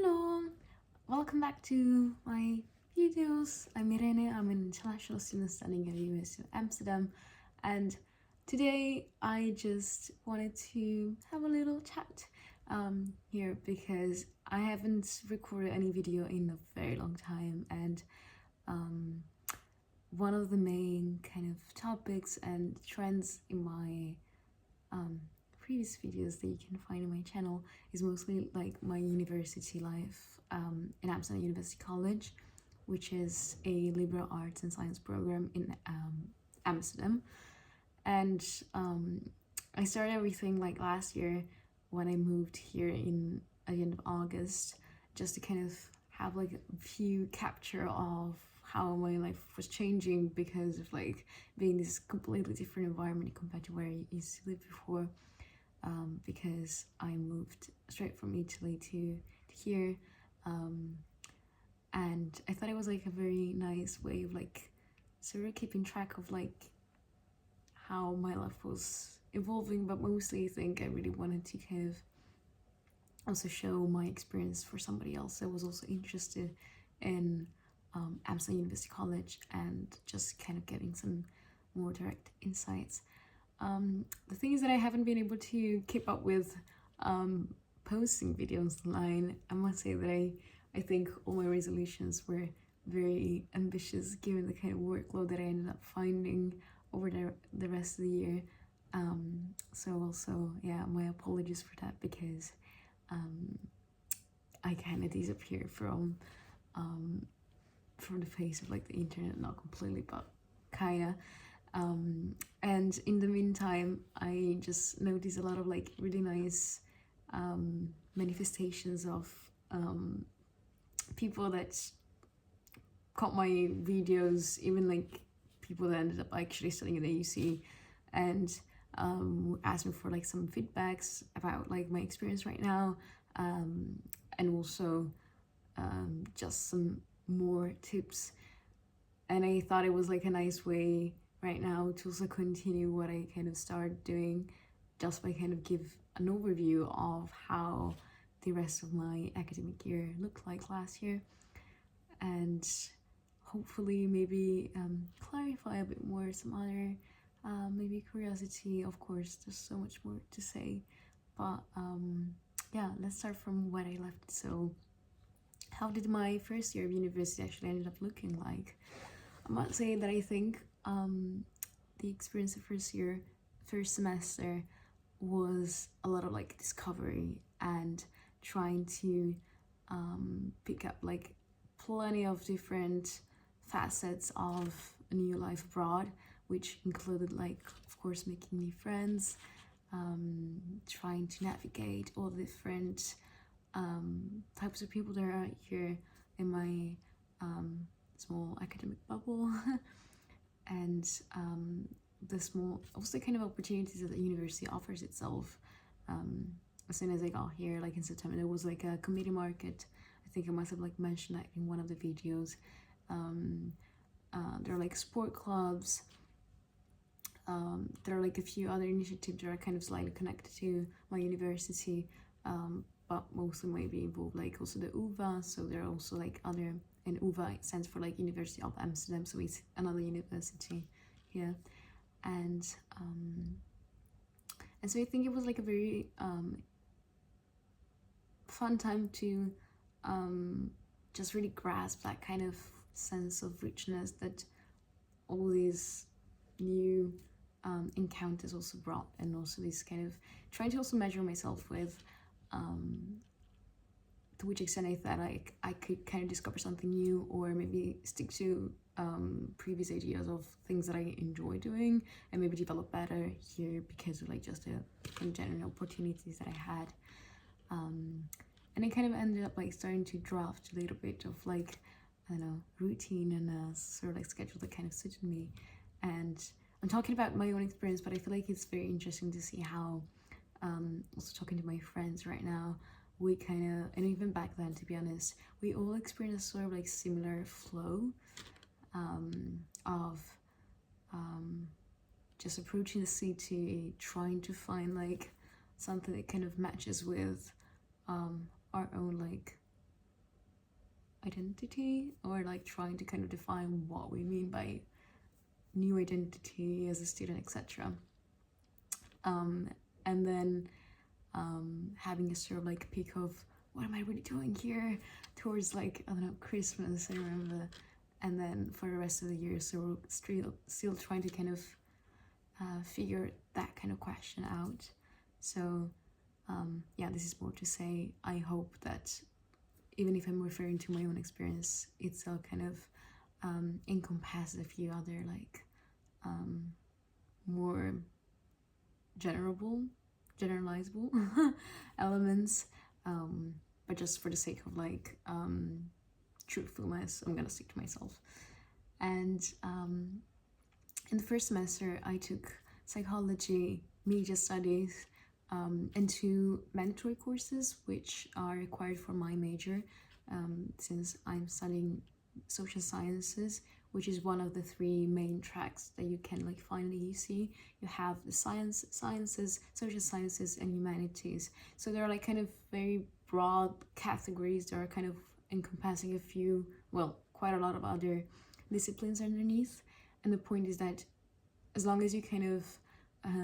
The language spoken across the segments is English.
Hello, welcome back to my videos. I'm Irene, I'm an international student studying at the University of Amsterdam, and today I just wanted to have a little chat here because I haven't recorded any video in a very long time, and one of the main kind of topics and trends in my previous videos that you can find on my channel is mostly like my university life in Amsterdam University College, which is a liberal arts and science program in Amsterdam. And I started everything like last year when I moved here at the end of August, just to kind of have like a few capture of how my life was changing because of like being this completely different environment compared to where I used to live before. Because I moved straight from Italy to here, and I thought it was like a very nice way of like sort of keeping track of like how my life was evolving, but mostly I think I really wanted to kind of also show my experience for somebody else that was also interested in Amsterdam University College and just kind of getting some more direct insights. The thing is that I haven't been able to keep up with posting videos online. I must say that I think all my resolutions were very ambitious given the kind of workload that I ended up finding over the rest of the year. So also, yeah, my apologies for that because I kind of disappeared from the face of like the internet, not completely, but kinda. And in the meantime, I just noticed a lot of like really nice manifestations of people that caught my videos, even like people that ended up actually studying at AUC, and asked me for like some feedbacks about like my experience right now, and also just some more tips. And I thought it was like a nice way right now to also continue what I kind of started doing, just by kind of give an overview of how the rest of my academic year looked like last year, and hopefully maybe clarify a bit more some other maybe curiosity. Of course, there's so much more to say, but yeah, let's start from when I left. So how did my first year of university actually ended up looking like? I must say that I think the experience of first semester was a lot of like discovery and trying to pick up like plenty of different facets of a new life abroad, which included like, of course, making new friends, trying to navigate all the different types of people that are here in my small academic bubble, and the small also kind of opportunities that the university offers itself. As soon as I got here, like in September, there was like a community market. I think I must have like mentioned that in one of the videos. There are like sport clubs. There are like a few other initiatives that are kind of slightly connected to my university, but mostly maybe involve like also the UvA. So there are also like other, and UvA stands for like University of Amsterdam, so it's another university here. And so I think it was like a very fun time to just really grasp that kind of sense of richness that all these new encounters also brought, and also this kind of trying to also measure myself with to which extent I thought I could kind of discover something new, or maybe stick to previous ideas of things that I enjoy doing and maybe develop better here because of like just the general opportunities that I had. And I kind of ended up like starting to draft a little bit of like, I don't know, routine and a sort of like schedule that kind of suited me. And I'm talking about my own experience, but I feel like it's very interesting to see how also talking to my friends right now, we kind of, and even back then to be honest, we all experience sort of like similar flow of just approaching the city, trying to find like something that kind of matches with our own like identity, or like trying to kind of define what we mean by new identity as a student, etc. And then having a sort of like peak of what am I really doing here towards like, I don't know, Christmas, I remember. And then for the rest of the year, so still trying to kind of figure that kind of question out. So yeah, this is more to say, I hope that even if I'm referring to my own experience, it's all kind of encompasses a few other like more generalizable elements, but just for the sake of like truthfulness, I'm gonna stick to myself. And in the first semester, I took psychology, media studies, and 2 mandatory courses, which are required for my major, since I'm studying social sciences, which is one of the 3 main tracks that you can like find in the AUC. You have the sciences, social sciences, and humanities. So they're like kind of very broad categories that are kind of encompassing a few, well, quite a lot of other disciplines underneath. And the point is that as long as you kind of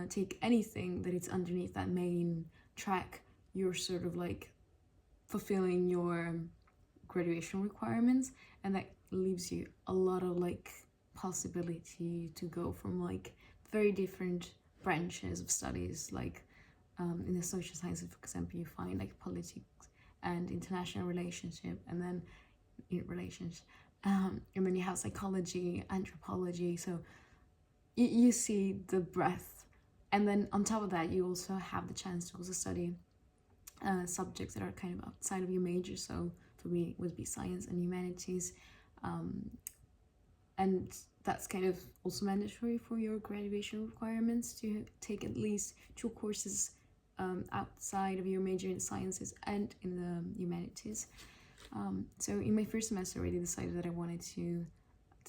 take anything that is underneath that main track, you're sort of like fulfilling your graduation requirements, and that leaves you a lot of like possibility to go from like very different branches of studies. Like in the social sciences, for example, you find like politics and international relationship, and then relations, and then you have psychology, anthropology. So you see the breadth. And then on top of that, you also have the chance to also study subjects that are kind of outside of your major. So for me, it would be science and humanities. And that's kind of also mandatory for your graduation requirements, to take at least 2 courses outside of your major in sciences and in the humanities. So in my first semester, I already decided that I wanted to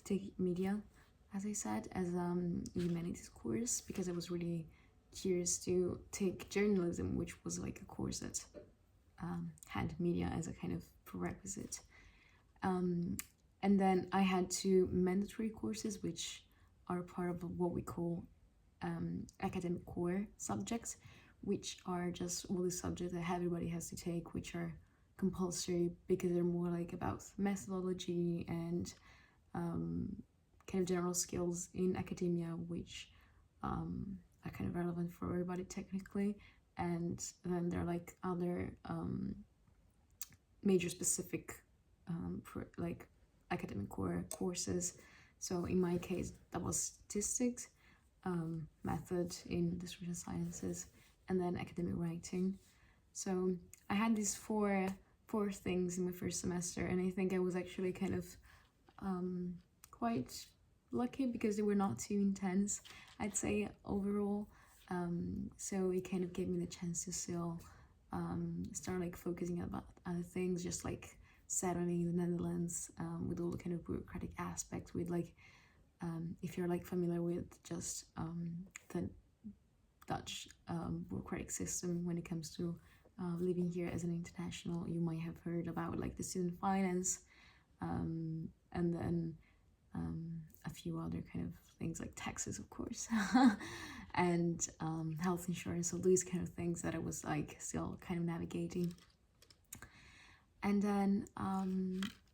take media, as I said, as a humanities course, because I was really curious to take journalism, which was like a course that had media as a kind of prerequisite. And then I had 2 mandatory courses, which are part of what we call academic core subjects, which are just all the subjects that everybody has to take, which are compulsory because they're more like about methodology and kind of general skills in academia, which are kind of relevant for everybody technically. And then there are like other major specific like academic core courses. So in my case, that was statistics, method in the social sciences, and then academic writing. So I had these four things in my first semester, and I think I was actually kind of quite lucky because they were not too intense, I'd say, overall. So it kind of gave me the chance to still start like focusing about other things, just like settling in the Netherlands, with all the kind of bureaucratic aspects, with like if you're like familiar with just the Dutch bureaucratic system when it comes to living here as an international, you might have heard about like the student finance, and then a few other kind of things like taxes, of course, and health insurance, all these kind of things that I was like still kind of navigating. And then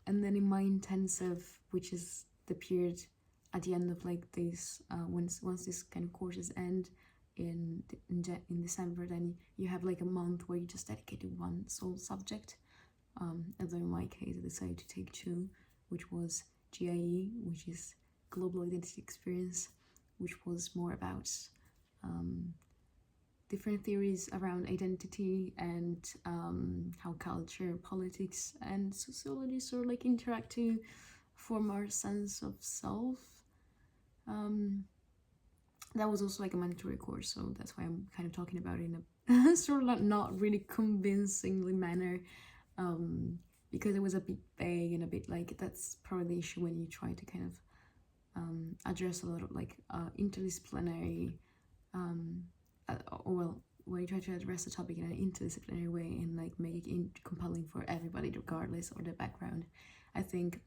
in my intensive, which is the period at the end of like this, once this kind of courses end in December, then you have like a month where you just dedicate to one sole subject. Although in my case, I decided to take 2, which was GIE, which is Global Identity Experience, which was more about different theories around identity and how culture, politics, and sociology sort of like interact to form our sense of self. That was also like a mandatory course, so that's why I'm kind of talking about it in a sort of like not really convincingly manner, because it was a bit vague and a bit like, that's probably the issue when you try to kind of address a lot of like interdisciplinary, when you try to address the topic in an interdisciplinary way and like make it compelling for everybody regardless of their background, I think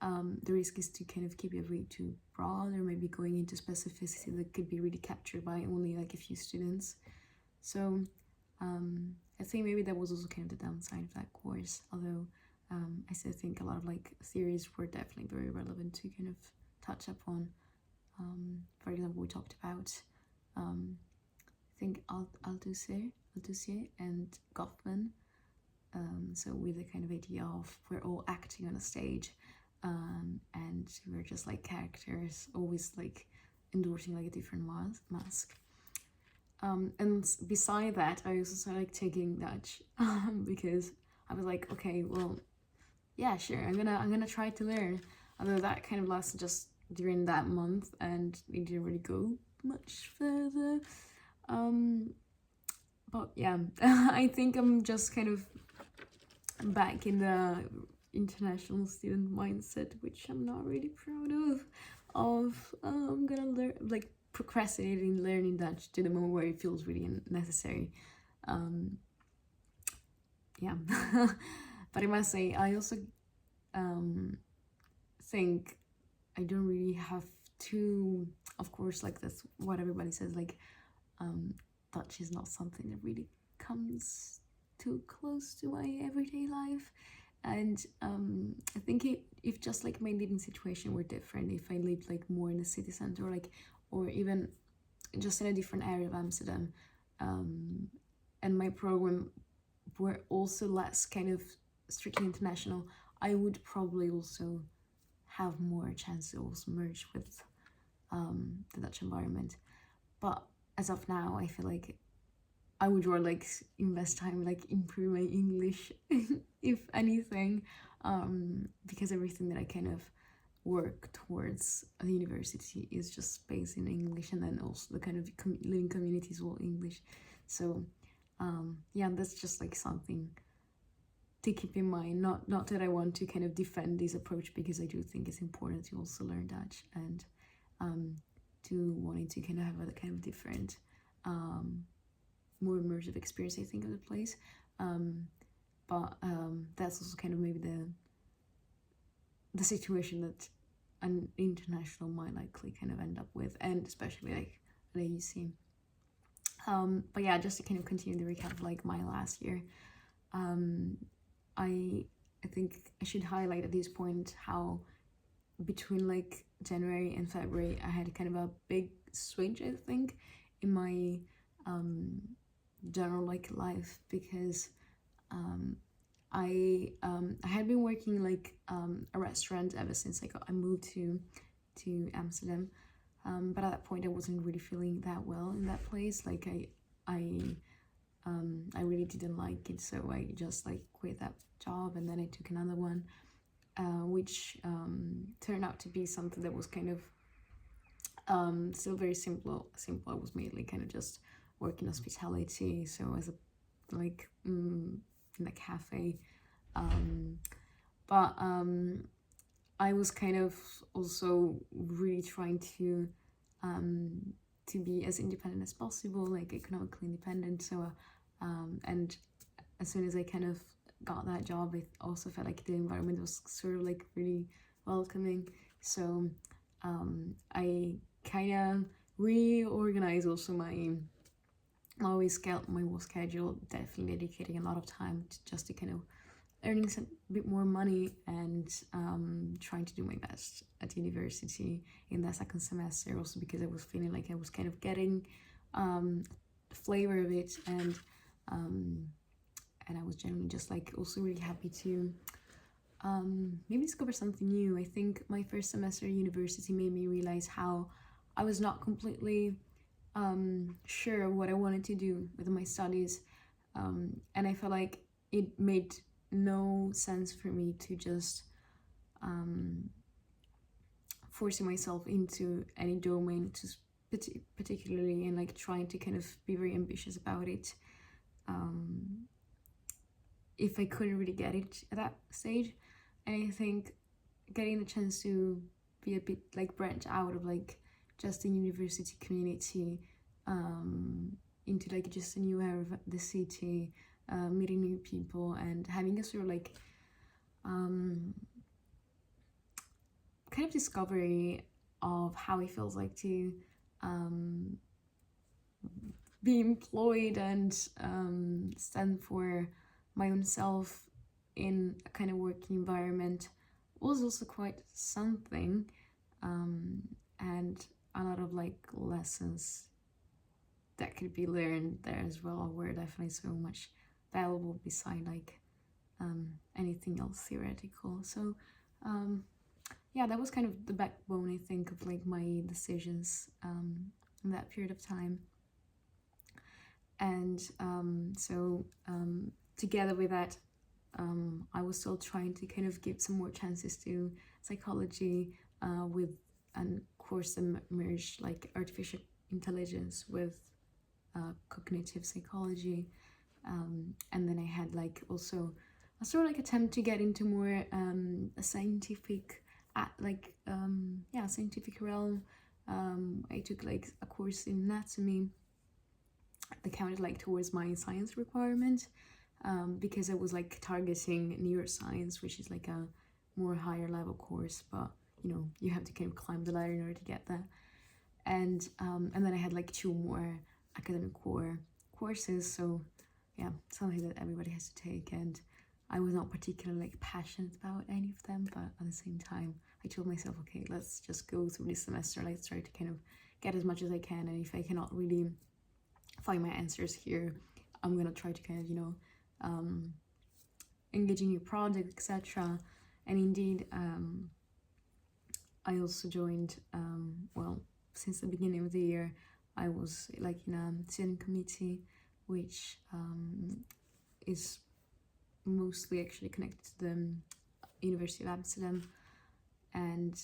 the risk is to kind of keep it really too broad, or maybe going into specificity that could be really captured by only like a few students. So I think maybe that was also kind of the downside of that course, although I still think a lot of like theories were definitely very relevant to kind of touch upon. For example, we talked about I think Althusser and Goffman, so with the kind of idea of we're all acting on a stage, and we're just like characters, always like endorsing like a different mask. And beside that, I also started like taking Dutch because I was like, okay, well, yeah, sure, I'm gonna try to learn. Although that kind of lasted just during that month, and it didn't really go much further. But yeah, I think I'm just kind of back in the international student mindset, which I'm not really proud of. I'm gonna learn, like, procrastinating learning Dutch to the moment where it feels really necessary. Yeah. But I must say, I also think I don't really have to, of course, like that's what everybody says, like Dutch is not something that really comes too close to my everyday life. And I think if just like my living situation were different, if I lived like more in the city center, or even just in a different area of Amsterdam, and my program were also less kind of strictly international, I would probably also have more chance to also merge with the Dutch environment. But as of now, I feel like I would rather like invest time like improve my English, if anything, because everything that I kind of work towards at the university is just based in English, and then also the kind of living communities all English. So yeah, that's just like something to keep in mind. Not that I want to kind of defend this approach, because I do think it's important to also learn Dutch, and to wanting to kind of have a kind of different more immersive experience, I think, of the place. But that's also kind of maybe the situation that an international might likely kind of end up with, and especially like at AUC. But yeah, just to kind of continue the recap of like my last year, I think I should highlight at this point how between like January and February I had kind of a big switch, I think, in my general like life, because I had been working like a restaurant ever since I moved to Amsterdam, but at that point I wasn't really feeling that well in that place. Like I really didn't like it, so I just like quit that job, and then I took another one, which turned out to be something that was kind of still very simple. I was mainly kind of just working hospitality, so as a like in a cafe, but I was kind of also really trying to be as independent as possible, like economically independent. So and as soon as I kind of got that job, I also felt like the environment was sort of like really welcoming. So I kind of reorganized also my work schedule, definitely dedicating a lot of time just to kind of earning some bit more money, and trying to do my best at university in that second semester, also because I was feeling like I was kind of getting the flavor of it, and I was generally just like also really happy to maybe discover something new. I think my first semester at university made me realize how I was not completely sure what I wanted to do with my studies, and I felt like it made no sense for me to just forcing myself into any domain, particularly, and like trying to kind of be very ambitious about it, if I couldn't really get it at that stage. And I think getting the chance to be a bit like branch out of like just the university community into like just a new area of the city, meeting new people and having a sort of like kind of discovery of how it feels like to be employed and stand for my own self in a kind of working environment was also quite something, and a lot of like lessons that could be learned there as well were definitely so much valuable beside like anything else theoretical. So yeah, that was kind of the backbone, I think, of like my decisions in that period of time. And so together with that, I was still trying to kind of give some more chances to psychology with a course that merged like artificial intelligence with cognitive psychology, and then I had like also a sort of like attempt to get into more a scientific scientific realm. I took like a course in anatomy that counted like towards my science requirement, because I was like targeting neuroscience, which is like a more higher level course, but you know, you have to kind of climb the ladder in order to get there. And then I had like 2 more academic core courses, so yeah, something that everybody has to take, and I was not particularly like passionate about any of them, but at the same time I told myself, okay, let's just go through this semester, let's try to kind of get as much as I can, and if I cannot really find my answers here, I'm gonna try to kind of, you know, engage in new projects, etc. And indeed, I also joined, well, since the beginning of the year, I was like in a steering committee, which is mostly actually connected to the University of Amsterdam. And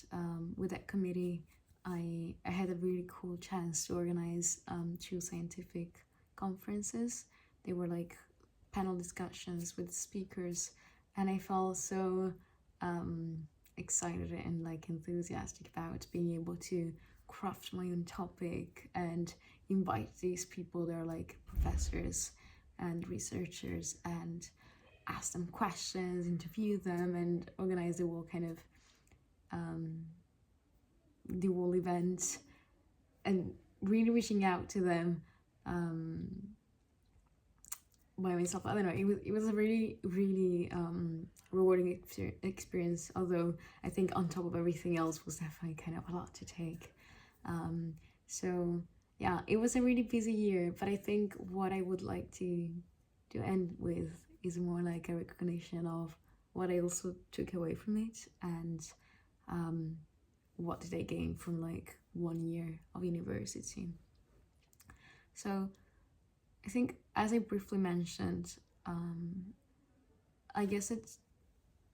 with that committee, I had a really cool chance to organize 2 scientific conferences. They were like panel discussions with speakers, and I felt so excited and like enthusiastic about being able to craft my own topic and invite these people that are like professors and researchers and ask them questions, interview them, and organize the whole kind of the whole event, and really reaching out to them by myself. I don't know, it was a really rewarding experience, although I think on top of everything else was definitely kind of a lot to take. So yeah, it was a really busy year, but I think what I would like to end with is more like a recognition of what I also took away from it, and what did I gain from like 1 year of university. So I think, as I briefly mentioned, I guess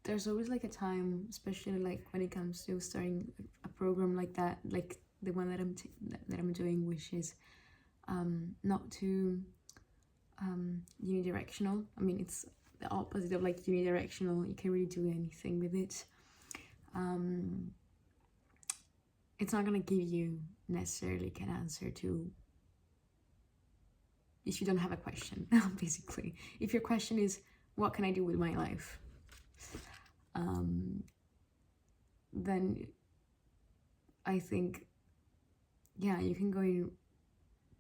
there's always like a time, especially like when it comes to starting a program like that, like the one that I'm doing, which is not too unidirectional. I mean, it's the opposite of like unidirectional. You can really do anything with it. It's not gonna give you necessarily an answer to, if you don't have a question, basically. If your question is, what can I do with my life? Then I think, yeah, you can go in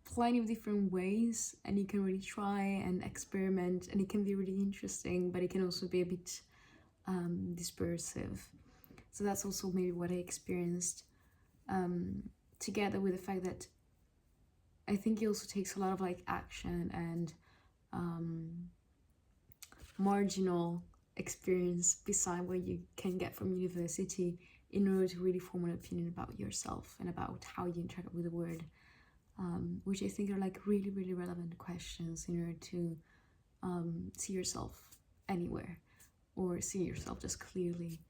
plenty of different ways, and you can really try and experiment, and it can be really interesting, but it can also be a bit dispersive. So that's also maybe what I experienced, together with the fact that I think it also takes a lot of like action and marginal experience beside what you can get from university in order to really form an opinion about yourself and about how you interact with the world, which I think are like really, really relevant questions in order to see yourself anywhere, or see yourself just clearly.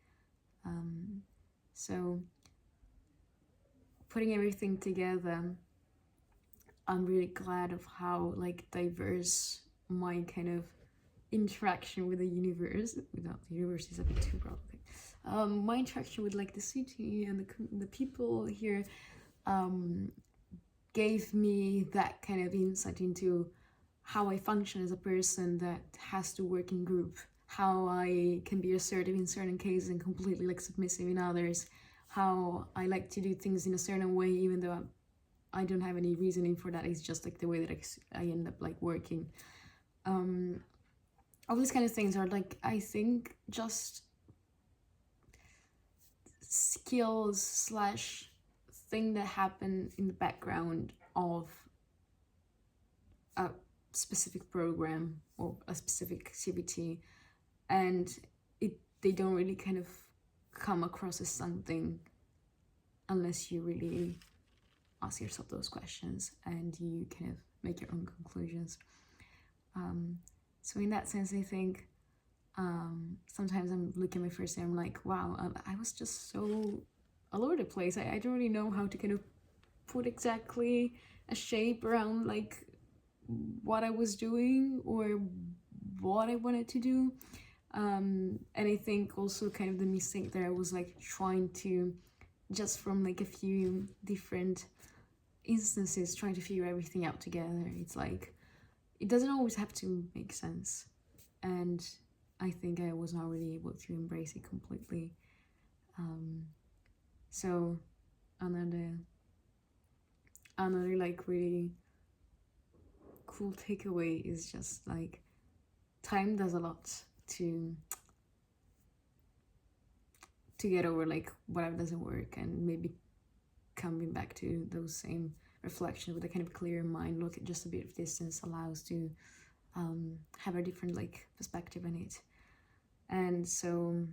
So putting everything together, I'm really glad of how like diverse my kind of interaction with the universe, without the universe is a bit too broad, okay. My interaction with like the city and the people here gave me that kind of insight into how I function as a person that has to work in group, how I can be assertive in certain cases and completely like submissive in others, how I like to do things in a certain way even though I don't have any reasoning for that. It's just like the way that I end up like working. All these kind of things are like, I think, just skills slash thing that happen in the background of a specific program or a specific activity, and they don't really kind of come across as something unless you really ask yourself those questions and you kind of make your own conclusions. So in that sense, I think sometimes I'm looking at my first day, I'm like, wow, I was just so all over the place. I don't really know how to kind of put exactly a shape around like what I was doing or what I wanted to do. And I think also kind of the mistake there was like trying to, just from like a few different instances, trying to figure everything out together. It's like, it doesn't always have to make sense. And I think I was not really able to embrace it completely. So another like really cool takeaway is just like time does a lot to get over like whatever doesn't work, and maybe coming back to those same reflections with a kind of clear mind, look at just a bit of distance, allows to have a different like perspective on it. And so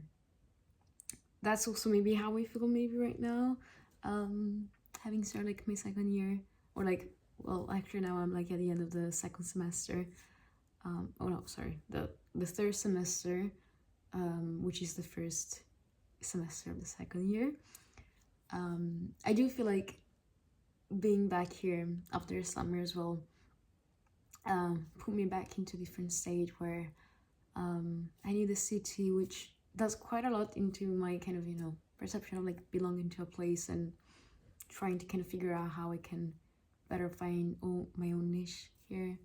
that's also maybe how I feel maybe right now, having started like my second year, or like, well, actually now I'm like at the end of the second semester. Oh no, sorry, the third semester, which is the first semester of the second year. I do feel like being back here after summer as well put me back into a different stage where I knew the city, which does quite a lot into my kind of, you know, perception of like belonging to a place and trying to kind of figure out how I can better find my own niche here.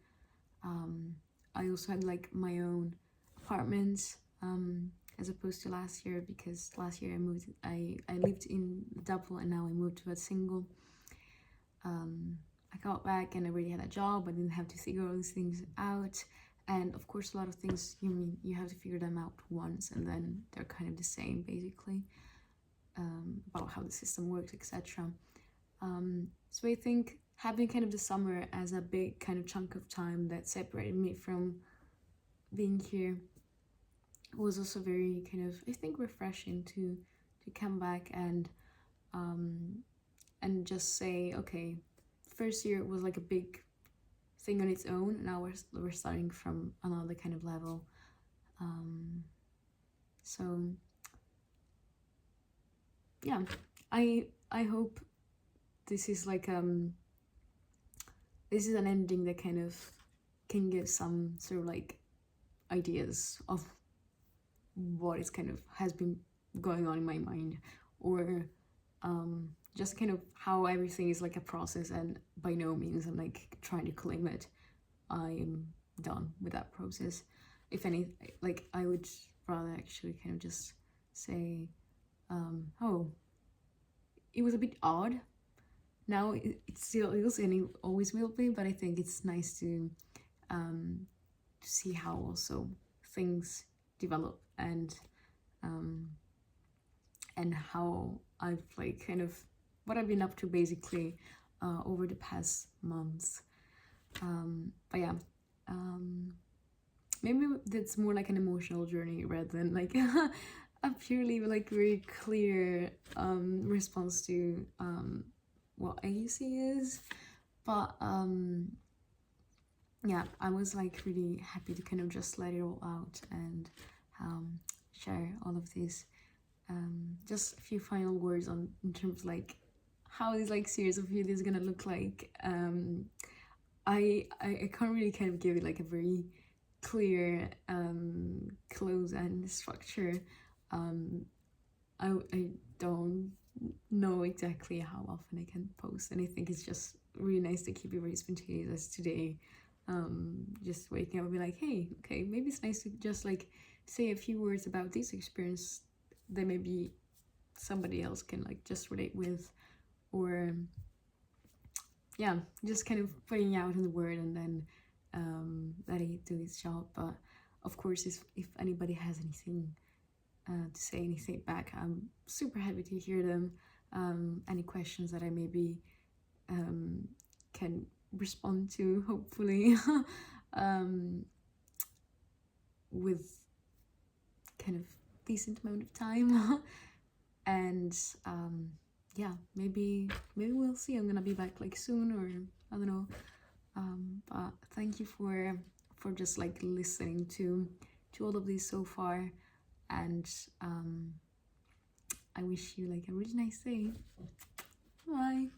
I also had like my own apartment as opposed to last year, because last year I lived in double and now I moved to a single. I got back and I already had a job. I didn't have to figure all these things out. And of course, a lot of things you have to figure them out once, and then they're kind of the same basically, about how the system works, etc. So I think having kind of the summer as a big kind of chunk of time that separated me from being here was also very kind of, I think, refreshing to come back and just say, okay, first year was like a big thing on its own. Now we're starting from another kind of level. So yeah, I hope this is like this is an ending that kind of can give some sort of like ideas of what is kind of has been going on in my mind, or just kind of how everything is like a process, and by no means I'm like trying to claim that I am done with that process. If any, like I would rather actually kind of just say, oh, it was a bit odd. Now it still is and it always will be, but I think it's nice to see how also things develop and how I've like kind of what I've been up to basically over the past months. But yeah, maybe that's more like an emotional journey rather than like a purely like very clear response to what AUC is. But yeah, I was like really happy to kind of just let it all out and share all of this. Just a few final words on in terms of like how this like series of videos is gonna look like. I can't really kind of give it like a very clear close and structure. I don't know exactly how often I can post, and I think it's just really nice to keep it very spontaneous as today. Just waking up and be like, hey, okay, maybe it's nice to just like say a few words about this experience that maybe somebody else can like just relate with, or yeah, just kind of putting out in the word and then letting it do its job. But of course, if anybody has anything to say, anything back, I'm super happy to hear them. Any questions that I maybe can respond to, hopefully, with kind of decent amount of time. And yeah, maybe we'll see. I'm gonna be back like soon, or I don't know. But thank you for just like listening to all of this so far, and I wish you like a really nice day. Bye.